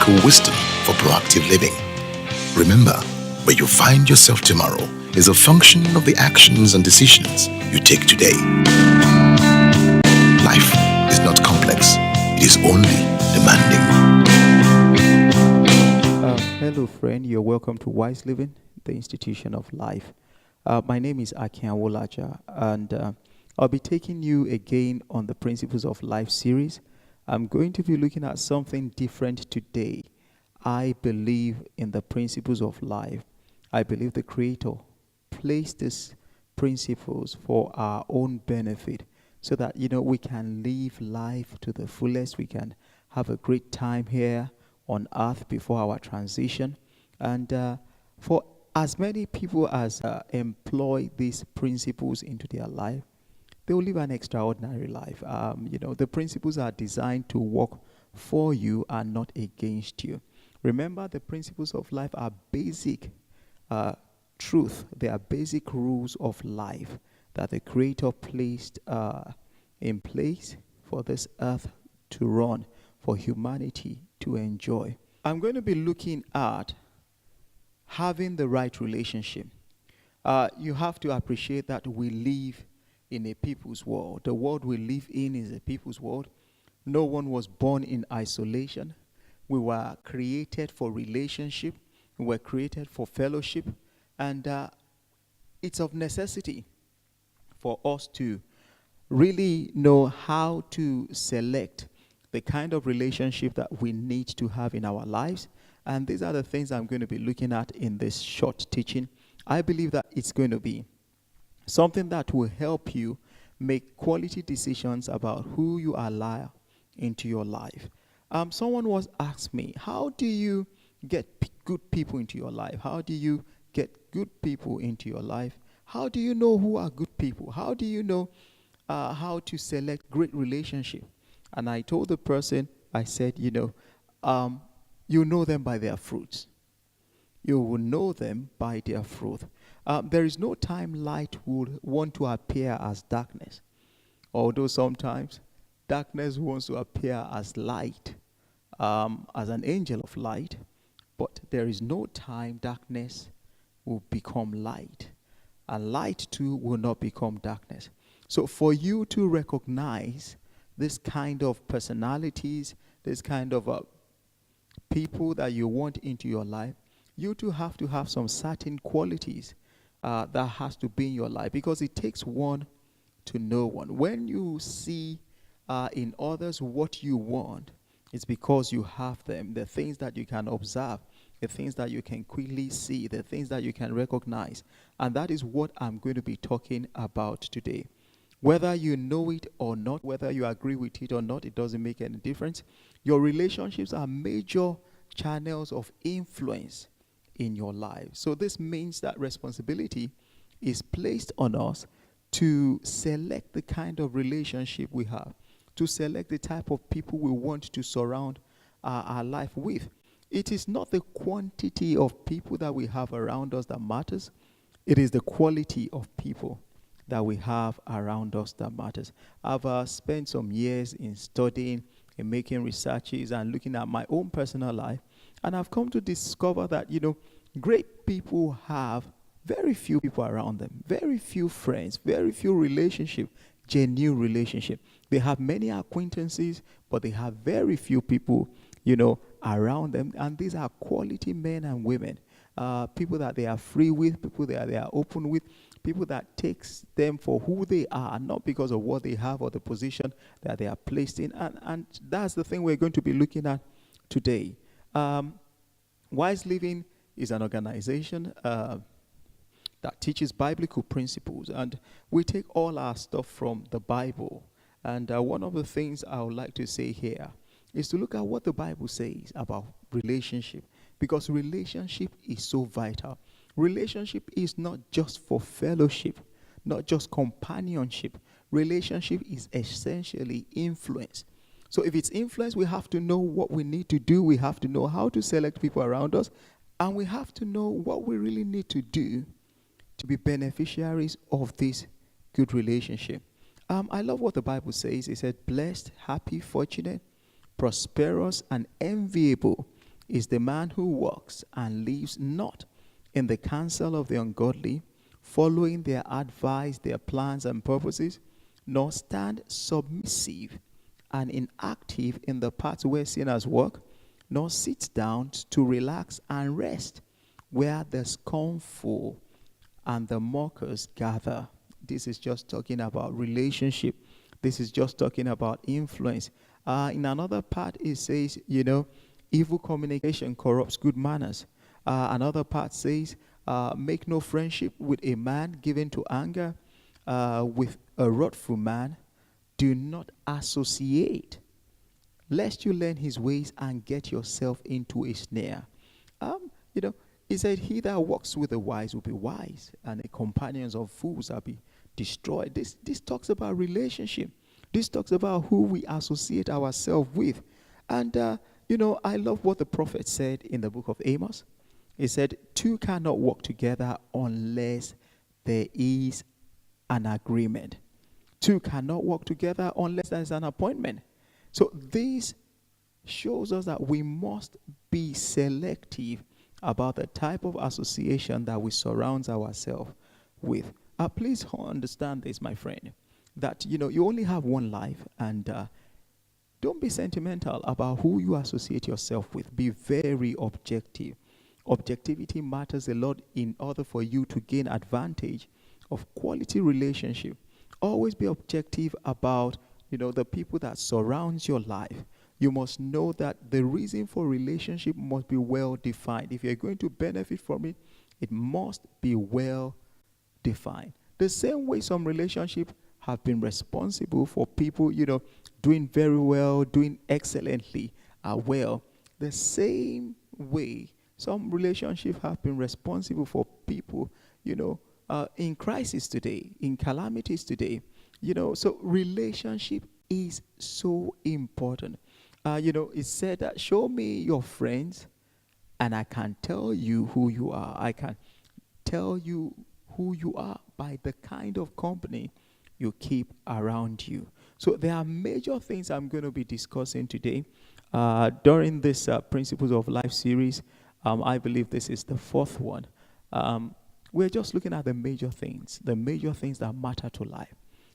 practical wisdom for proactive living. Remember, where you find yourself tomorrow is a function of the actions and decisions you take today. Life is not complex, it is only demanding. Hello, friend. You're welcome to WiseLiving, the institution of life. My name is Akin Awolaja, and I'll be taking you again on the Principles of Life series. I'm going to be looking at something different today. I believe in the principles of life. I believe the Creator placed these principles for our own benefit so that, we can live life to the fullest. We can have a great time here on earth before our transition. And for as many people as employ these principles into their life, they will live an extraordinary life. The principles are designed to work for you and not against you. Remember, the principles of life are basic truth. They are basic rules of life that the Creator placed in place for this earth to run, for humanity to enjoy. I'm going to be looking at having the right relationship. You have to appreciate that we live in a people's world. The world we live in is a people's world. No one was born in isolation. We were created for relationship. We were created for fellowship. And it's of necessity for us to really know how to select the kind of relationship that we need to have in our lives. And these are the things I'm going to be looking at in this short teaching. I believe that it's going to be something that will help you make quality decisions about who you allow into your life. Someone was asked me, how do you get good people into your life? How do you get good people into your life? How do you know who are good people? How do you know how to select great relationship? And I told the person, I said, you know them by their fruits. You will know them by their fruit. There is no time light would want to appear as darkness. Although sometimes darkness wants to appear as light, as an angel of light. But there is no time darkness will become light. And light too will not become darkness. So for you to recognize this kind of personalities, this kind of people that you want into your life, you too have to have some certain qualities that has to be in your life, because it takes one to know one. When you see in others what you want, it's because you have them. The things that you can observe, the things that you can quickly see, the things that you can recognize. And that is what I'm going to be talking about today. Whether you know it or not, whether you agree with it or not, it doesn't make any difference. Your relationships are major channels of influence in your life. So this means that responsibility is placed on us to select the kind of relationship we have, to select the type of people we want to surround our life with. It is not the quantity of people that we have around us that matters. It is the quality of people that we have around us that matters. I've spent some years in studying, in making researches and looking at my own personal life. And I've come to discover that, great people have very few people around them, very few friends, very few relationships, genuine relationship. They have many acquaintances, but they have very few people, around them. And these are quality men and women, people that they are free with, people that they are open with, people that takes them for who they are, not because of what they have or the position that they are placed in. And that's the thing we're going to be looking at today. Wise Living is an organization that teaches biblical principles, and we take all our stuff from the Bible. And one of the things I would like to say here is to look at what the Bible says about relationship, because relationship is so vital. Relationship is not just for fellowship, not just companionship. Relationship is essentially influence. So if it's influence, we have to know what we need to do. We have to know how to select people around us. And we have to know what we really need to do to be beneficiaries of this good relationship. I love what the Bible says. It said, blessed, happy, fortunate, prosperous, and enviable is the man who walks and lives not in the counsel of the ungodly, following their advice, their plans and purposes, nor stand submissive and inactive in the paths where sinners walk, nor sit down to relax and rest where the scornful and the mockers gather. This is just talking about relationship. This is just talking about influence. In another part, it says, evil communication corrupts good manners. Another part says, make no friendship with a man given to anger, with a wrathful man. Do not associate, lest you learn his ways and get yourself into a snare. He said, he that walks with the wise will be wise, and the companions of fools will be destroyed. This talks about relationship. This talks about who we associate ourselves with. And, I love what the prophet said in the book of Amos. He said, two cannot walk together unless there is an agreement. Two cannot walk together unless there is an appointment. So this shows us that we must be selective about the type of association that we surround ourselves with. Please understand this, my friend, that you only have one life, and don't be sentimental about who you associate yourself with. Be very objective. Objectivity matters a lot in order for you to gain advantage of quality relationship. Always be objective about the people that surrounds your life. You must know that the reason for relationship must be well defined. If you're going to benefit from it, it must be well defined. The same way some relationships have been responsible for people, doing very well, doing excellently well. The same way some relationships have been responsible for people, in crisis today, in calamities today. So relationship is so important. It said that show me your friends and I can tell you who you are. I can tell you who you are by the kind of company you keep around you. So there are major things I'm going to be discussing today during this Principles of Life series. I believe this is the fourth one. We're just looking at the major things that matter to life.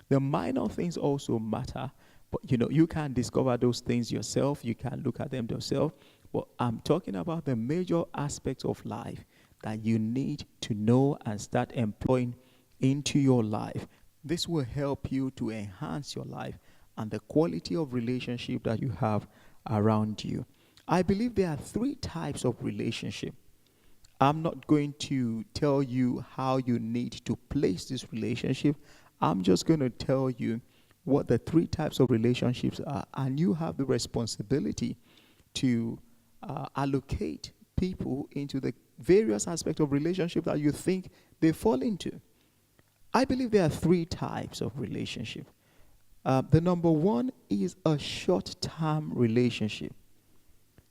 The minor things also matter, but you can discover those things yourself. You can look at them yourself. But I'm talking about the major aspects of life that you need to know and start employing into your life. This will help you to enhance your life and the quality of relationship that you have around you. I believe there are three types of relationship. I'm not going to tell you how you need to place this relationship. I'm just going to tell you what the three types of relationships are, and you have the responsibility to allocate people into the various aspects of relationship that you think they fall into. I believe there are three types of relationship. The number one is a short-term relationship.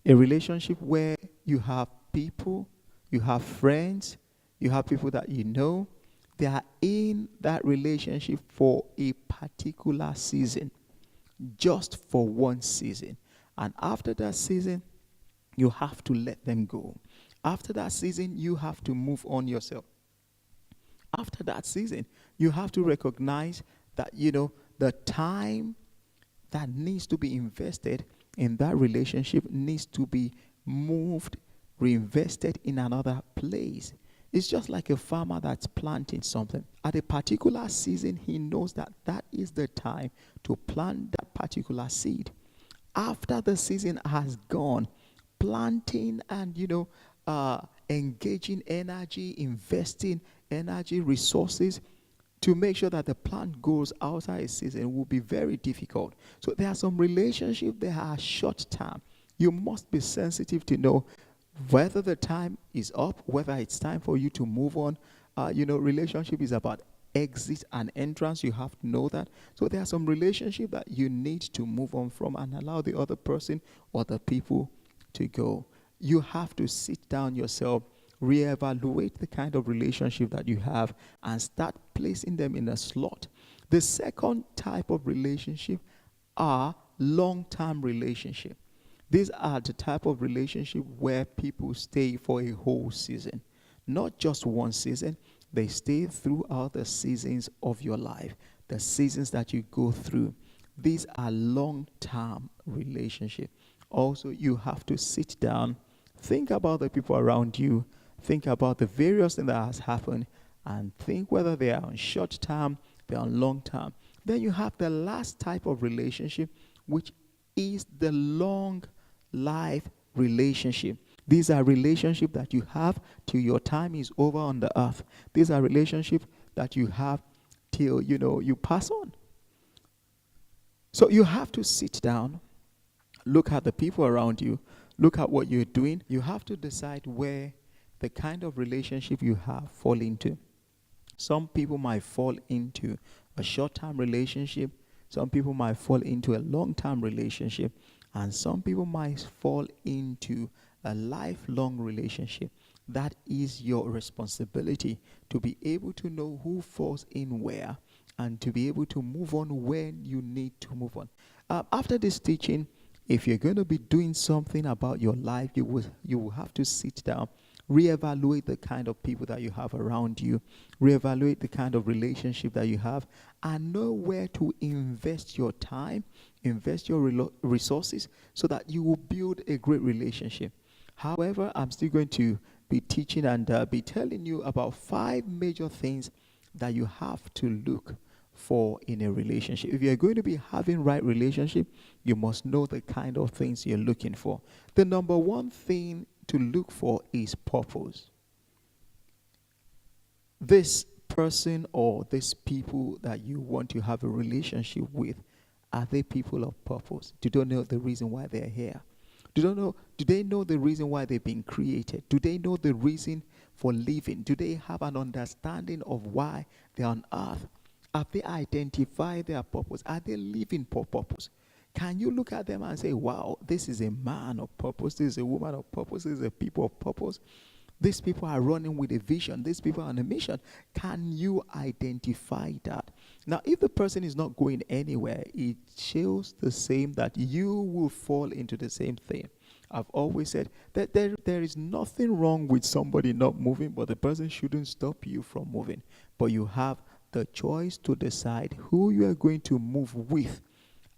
A relationship where you have people, you have friends, you have people that you know. They are in that relationship for a particular season, just for one season. And after that season, you have to let them go. After that season, you have to move on yourself. After that season, you have to recognize that, the time that needs to be invested in that relationship needs to be moved, reinvested in another place. It's just like a farmer that's planting something. At a particular season, he knows that that is the time to plant that particular seed. After the season has gone, planting and, engaging energy, investing energy, resources to make sure that the plant goes outside a season will be very difficult. So there are some relationships that are short term. You must be sensitive to know whether the time is up, whether it's time for you to move on. Relationship is about exit and entrance. You have to know that. So there are some relationships that you need to move on from and allow the other person or the people to go. You have to sit down yourself, reevaluate the kind of relationship that you have and start placing them in a slot. The second type of relationship are long-term relationship. These are the type of relationship where people stay for a whole season, not just one season. They stay throughout the seasons of your life, the seasons that you go through. These are long-term relationship. Also, you have to sit down, think about the people around you, think about the various things that has happened, and think whether they are on short term, they are on long term. Then you have the last type of relationship, which is the long life relationship. These are relationships that you have till your time is over on the earth. These are relationships that you have till you pass on. So you have to sit down, look at the people around you, look at what you're doing. You have to decide where the kind of relationship you have fall into. Some people might fall into a short-term relationship. Some people might fall into a long-term relationship. And some people might fall into a lifelong relationship. That is your responsibility, to be able to know who falls in where and to be able to move on when you need to move on. After this teaching, if you're going to be doing something about your life, you will have to sit down, reevaluate the kind of people that you have around you, reevaluate the kind of relationship that you have, and know where to invest your time, invest your resources, so that you will build a great relationship. However, I'm still going to be teaching and be telling you about 5 major things that you have to look for in a relationship. If you're going to be having right relationship, you must know the kind of things you're looking for. The number one thing to look for is purpose. This person or these people that you want to have a relationship with, are they people of purpose? Do they know the reason why they're here? Do they know the reason why they've been created? Do they know the reason for living? Do they have an understanding of why they're on earth? Have they identified their purpose? Are they living for purpose? Can you look at them and say, wow, this is a man of purpose, this is a woman of purpose, this is a people of purpose? These people are running with a vision. These people are on a mission. Can you identify that? Now, if the person is not going anywhere, it shows the same that you will fall into the same thing. I've always said that there is nothing wrong with somebody not moving, but the person shouldn't stop you from moving. But you have the choice to decide who you are going to move with.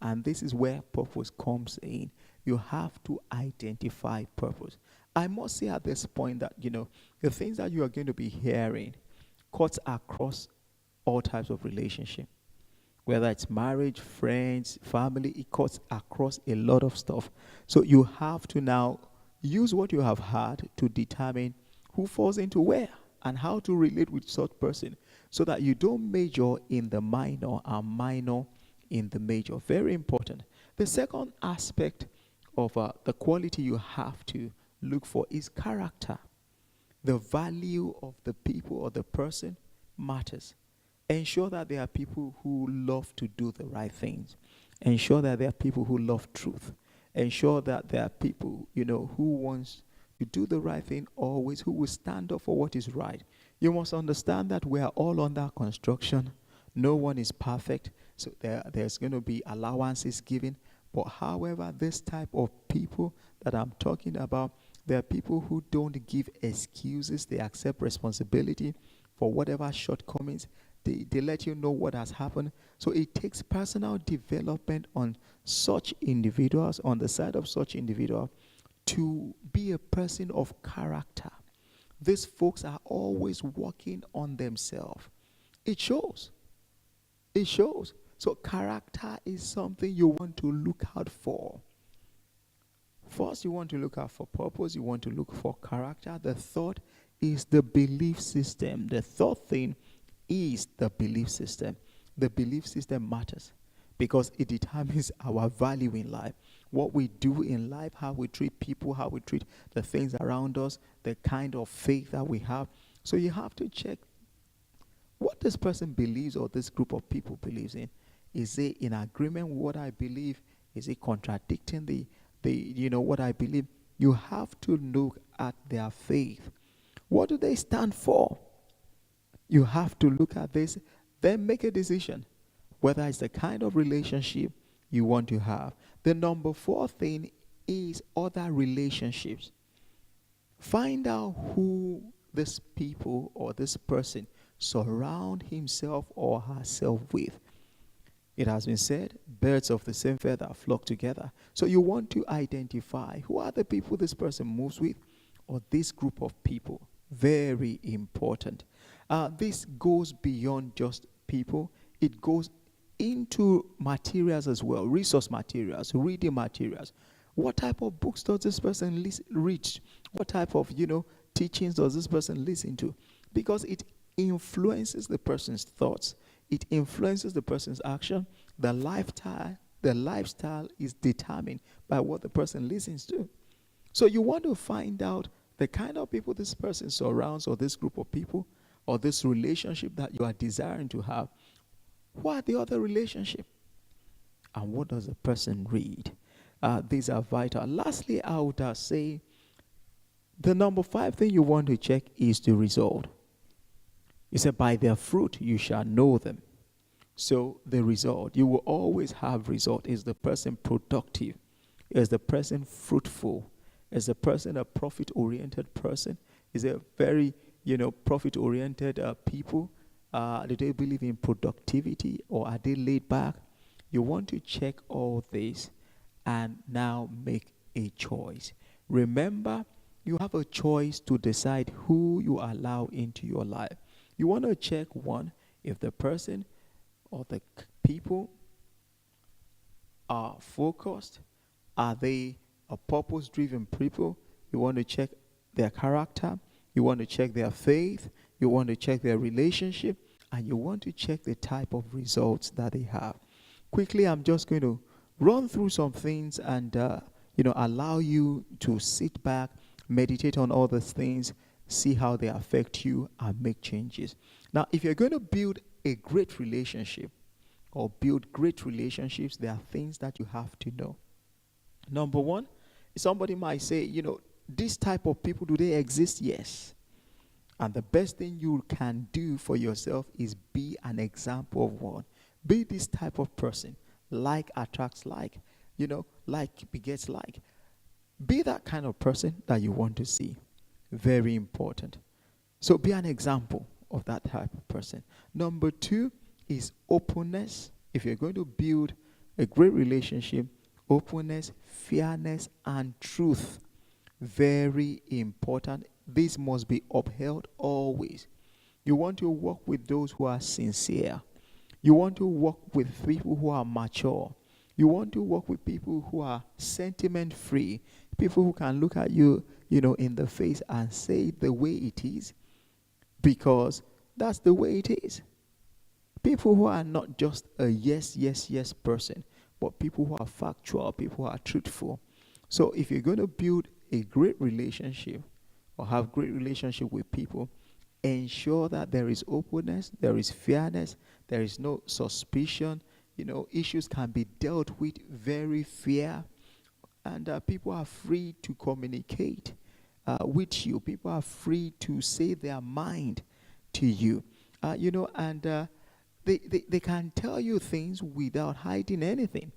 And this is where purpose comes in. You have to identify purpose. I must say at this point that, the things that you are going to be hearing cuts across all types of relationship. Whether it's marriage, friends, family, it cuts across a lot of stuff. So you have to now use what you have had to determine who falls into where and how to relate with such person, so that you don't major in the minor and minor in the major. Very important. The second aspect of the quality you have to look for is character. The value of the people or the person matters. Ensure that there are people who love to do the right things. Ensure that there are people who love truth. Ensure that there are people, who wants to do the right thing always, who will stand up for what is right. You must understand that we are all under construction. No one is perfect. So there's going to be allowances given. But however, this type of people that I'm talking about, there are people who don't give excuses. They accept responsibility for whatever shortcomings. They let you know what has happened. So it takes personal development on such individuals, on the side of such individual, to be a person of character. These folks are always working on themselves. It shows. It shows. So character is something you want to look out for. First, you want to look out for purpose. You want to look for character. The third is the belief system. The third thing is the belief system. The belief system matters because it determines our value in life. What we do in life, how we treat people, how we treat the things around us, the kind of faith that we have. So you have to check what this person believes or this group of people believes in. Is it in agreement with what I believe? Is it contradicting the what I believe? You have to look at their faith. What do they stand for? You have to look at this, then make a decision whether it's the kind of relationship you want to have. The number 4 thing is other relationships. Find out who this people or this person surround himself or herself with. It has been said, birds of the same feather flock together. So you want to identify who are the people this person moves with or this group of people. Very important. This goes beyond just people. It goes into materials as well, resource materials, reading materials. What type of books does this person read? What type of, teachings does this person listen to? Because it influences the person's thoughts. It influences the person's action. The lifestyle is determined by what the person listens to. So you want to find out the kind of people this person surrounds, or this group of people, or this relationship that you are desiring to have. What are the other relationship? And what does the person read? These are vital. Lastly, I would say the number 5 thing you want to check is the result. He said, by their fruit you shall know them. So the result, you will always have result. Is the person productive? Is the person fruitful? Is the person a profit-oriented person? Is a very, profit-oriented people? Do they believe in productivity, or are they laid back? You want to check all this and now make a choice. Remember, you have a choice to decide who you allow into your life. You want to check, one, if the person or the people are focused. Are they a purpose-driven people? You want to check their character. You want to check their faith. You want to check their relationship. And you want to check the type of results that they have. Quickly, I'm just going to run through some things and, allow you to sit back, meditate on all these things, see how they affect you, and make changes. Now, if you're going to build a great relationship or build great relationships, there are things that you have to know. Number 1, somebody might say, this type of people, do they exist? Yes. And the best thing you can do for yourself is be an example of one. Be this type of person. Like attracts like. Like begets like. Be that kind of person that you want to see. Very important. So be an example of that type of person. Number 2 is openness. If you're going to build a great relationship, openness, fairness, and truth. Very important. This must be upheld always. You want to work with those who are sincere. You want to work with people who are mature. You want to work with people who are sentiment free. People who can look at you, in the face and say it the way it is. Because that's the way it is. People who are not just a yes, yes, yes person, but people who are factual, people who are truthful. So if you're going to build a great relationship or have great relationship with people, ensure that there is openness, there is fairness, there is no suspicion. Issues can be dealt with very fair, and people are free to communicate with you. People are free to say their mind to you. They can tell you things without hiding anything.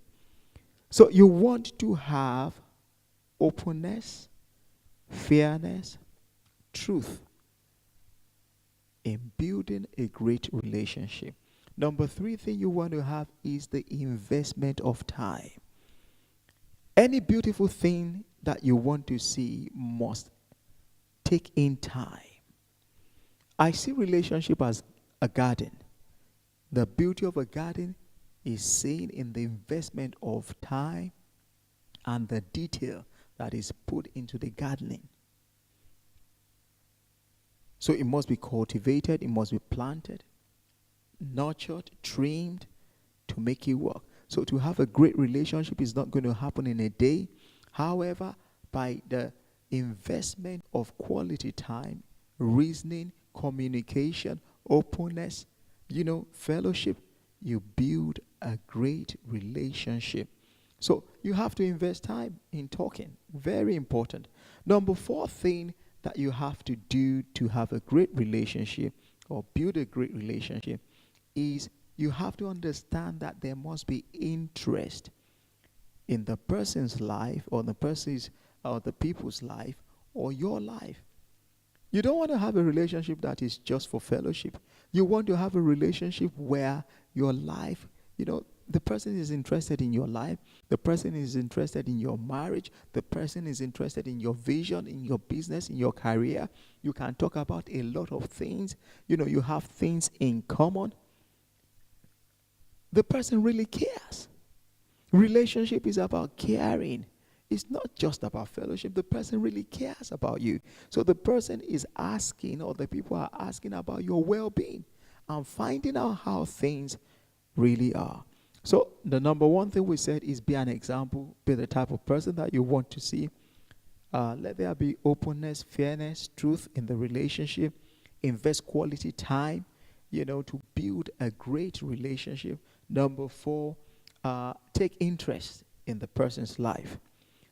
So you want to have openness, fairness, truth in building a great relationship. Number 3 thing you want to have is the investment of time. Any beautiful thing that you want to see must take in time. I see relationship as a garden. The beauty of a garden is seen in the investment of time and the detail that is put into the gardening. So it must be cultivated, it must be planted, nurtured, trimmed to make it work. So to have a great relationship is not going to happen in a day. However, by the investment of quality time, reasoning, communication, openness, fellowship, you build a great relationship. So you have to invest time in talking. Very important. Number 4 thing that you have to do to have a great relationship or build a great relationship is you have to understand that there must be interest. in the person's life, or the person's or the people's life, or your life. You don't want to have a relationship that is just for fellowship. You want to have a relationship where your life, the person is interested in your life, the person is interested in your marriage, the person is interested in your vision, in your business, in your career. You can talk about a lot of things. You have things in common. The person really cares. Relationship is about caring. It's not just about fellowship. The person really cares about you. So the person is asking, or the people are asking about your well-being and finding out how things really are. So the number one thing we said is be an example, be the type of person that you want to see. Let there be openness, fairness, truth in the relationship. Invest quality time, to build a great relationship. Number 4, take interest in the person's life.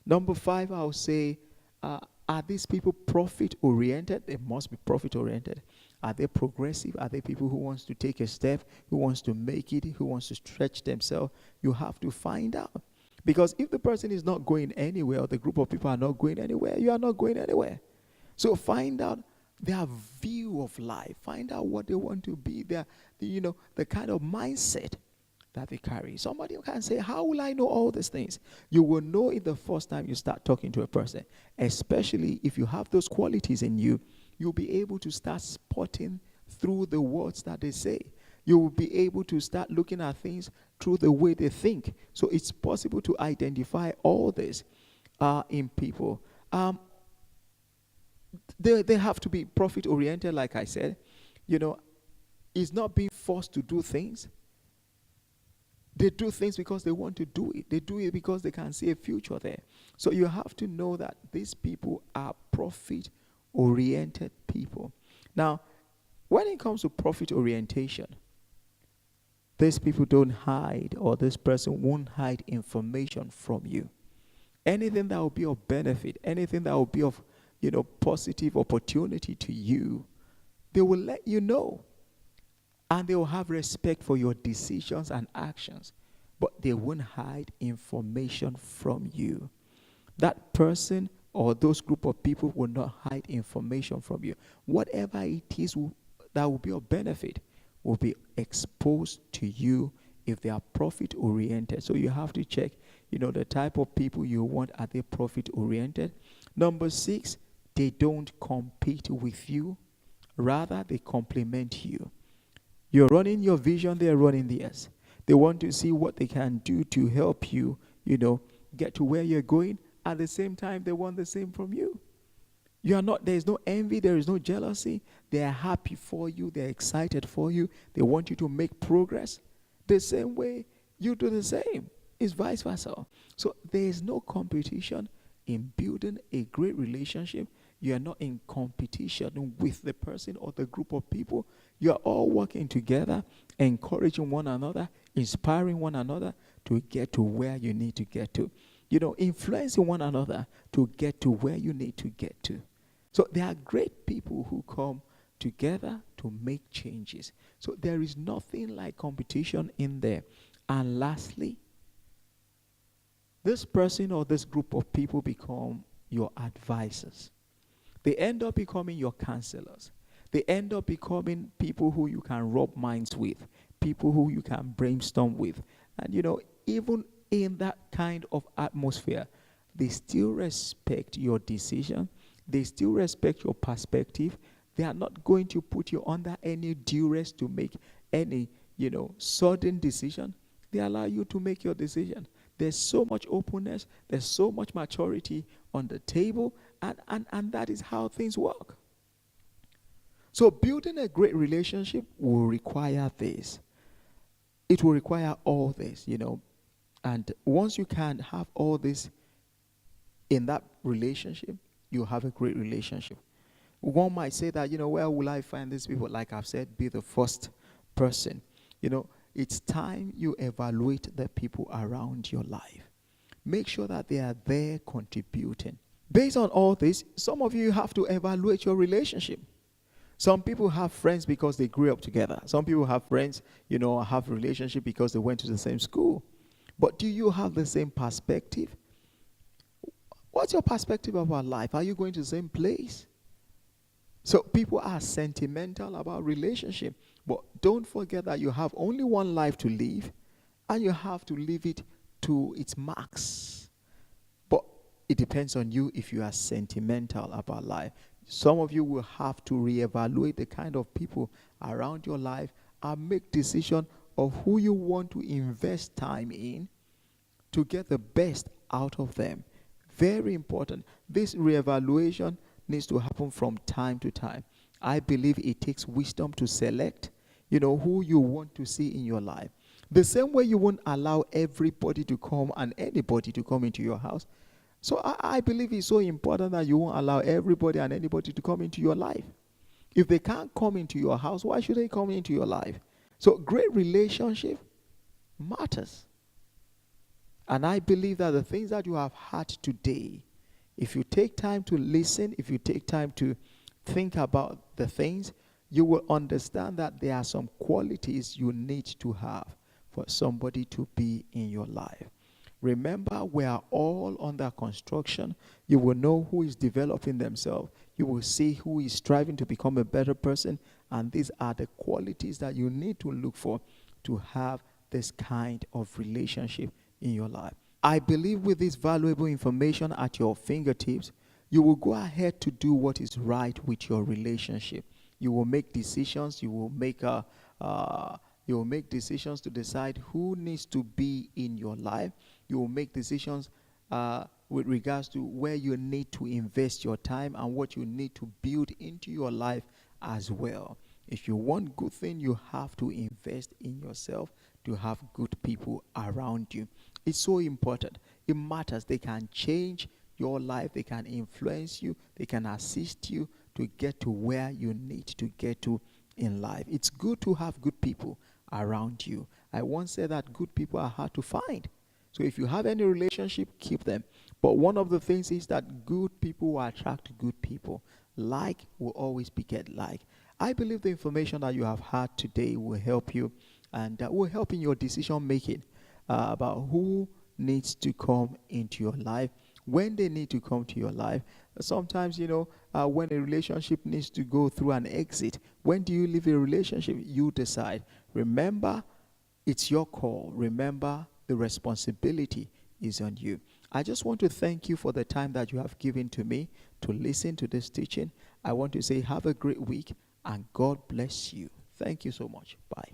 Number 5, I would say, are these people profit-oriented? They must be profit-oriented. Are they progressive? Are they people who wants to take a step, who wants to make it, who wants to stretch themselves? You have to find out. Because if the person is not going anywhere, or the group of people are not going anywhere, you are not going anywhere. So find out their view of life. Find out what they want to be, the kind of mindset that they carry. Somebody can say, how will I know all these things? You will know it the first time you start talking to a person. Especially if you have those qualities in you, you'll be able to start spotting through the words that they say. You will be able to start looking at things through the way they think. So it's possible to identify all this in people. They have to be profit-oriented, like I said. It's not being forced to do things. They do things because they want to do it. They do it because they can see a future there. So you have to know that these people are profit-oriented people. Now, when it comes to profit orientation, these people don't hide, or this person won't hide information from you. Anything that will be of benefit, anything that will be of, positive opportunity to you, they will let you know. And they will have respect for your decisions and actions, but they won't hide information from you. That person or those group of people will not hide information from you. Whatever it is that will be of benefit will be exposed to you if they are profit oriented. So you have to check, the type of people you want. Are they profit oriented? Number 6, they don't compete with you. Rather, they complement you. You're running your vision, they're running theirs. They want to see what they can do to help you, get to where you're going. At the same time, they want the same from you. There's no envy, there is no jealousy. They are happy for you, they're excited for you. They want you to make progress. The same way you do the same. It's vice versa. So there is no competition in building a great relationship. You are not in competition with the person or the group of people. You are all working together, encouraging one another, inspiring one another to get to where you need to get to. Influencing one another to get to where you need to get to. So there are great people who come together to make changes. So there is nothing like competition in there. And lastly, this person or this group of people become your advisors. They end up becoming your counselors. They end up becoming people who you can rub minds with, people who you can brainstorm with. And even in that kind of atmosphere, they still respect your decision. They still respect your perspective. They are not going to put you under any duress to make any, sudden decision. They allow you to make your decision. There's so much openness. There's so much maturity on the table. And that is how things work. So building a great relationship will require this. It will require all this, And once you can have all this in that relationship, you have a great relationship. One might say that, where will I find these people? Like I've said, be the first person. It's time you evaluate the people around your life. Make sure that they are there contributing. Based on all this, some of you have to evaluate your relationship. Some people have friends because they grew up together. Some people have friends, have relationship because they went to the same school. But do you have the same perspective? What's your perspective about life? Are you going to the same place? So people are sentimental about relationship, but don't forget that you have only one life to live, and you have to live it to its max. But it depends on you if you are sentimental about life. Some of you will have to reevaluate the kind of people around your life and make decision of who you want to invest time in to get the best out of them. Very important. This reevaluation needs to happen from time to time. I believe it takes wisdom to select, who you want to see in your life. The same way you won't allow everybody to come and anybody to come into your house. So I believe it's so important that you won't allow everybody and anybody to come into your life. If they can't come into your house, why should they come into your life? So great relationship matters. And I believe that the things that you have had today, if you take time to listen, if you take time to think about the things, you will understand that there are some qualities you need to have for somebody to be in your life. Remember, we are all under construction. You will know who is developing themselves. You will see who is striving to become a better person. And these are the qualities that you need to look for to have this kind of relationship in your life. I believe with this valuable information at your fingertips, you will go ahead to do what is right with your relationship. You will make decisions. You will make decisions to decide who needs to be in your life. You will make decisions with regards to where you need to invest your time and what you need to build into your life as well. If you want good thing, you have to invest in yourself to have good people around you. It's so important. It matters. They can change your life. They can influence you. They can assist you to get to where you need to get to in life. It's good to have good people around you. I once said that good people are hard to find. So if you have any relationship, keep them. But one of the things is that good people will attract good people. Like will always beget like. I believe the information that you have had today will help you and will help in your decision making about who needs to come into your life, when they need to come to your life. Sometimes, when a relationship needs to go through an exit, when do you leave a relationship? You decide. Remember, it's your call. Remember, the responsibility is on you. I just want to thank you for the time that you have given to me to listen to this teaching. I want to say have a great week and God bless you. Thank you so much. Bye.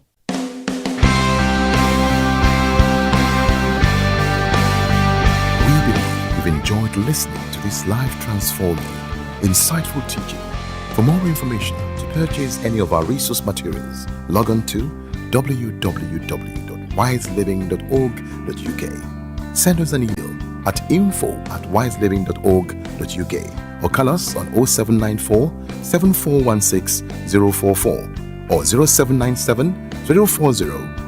We believe you've enjoyed listening to this life-transforming, insightful teaching. For more information, to purchase any of our resource materials, log on to www.wiseliving.org.uk. Send us an email at info@wiseliving.org.uk or call us on 0794 7416 044 or 0797 040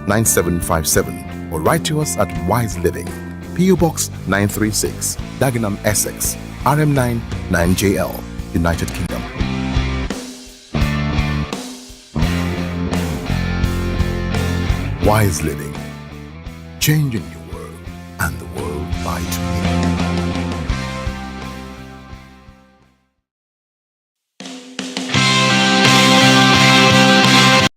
9757 or write to us at Wise Living, PO Box 936, Dagenham, Essex, RM9 9JL, United Kingdom. Wise Living, changing your world and the world by today.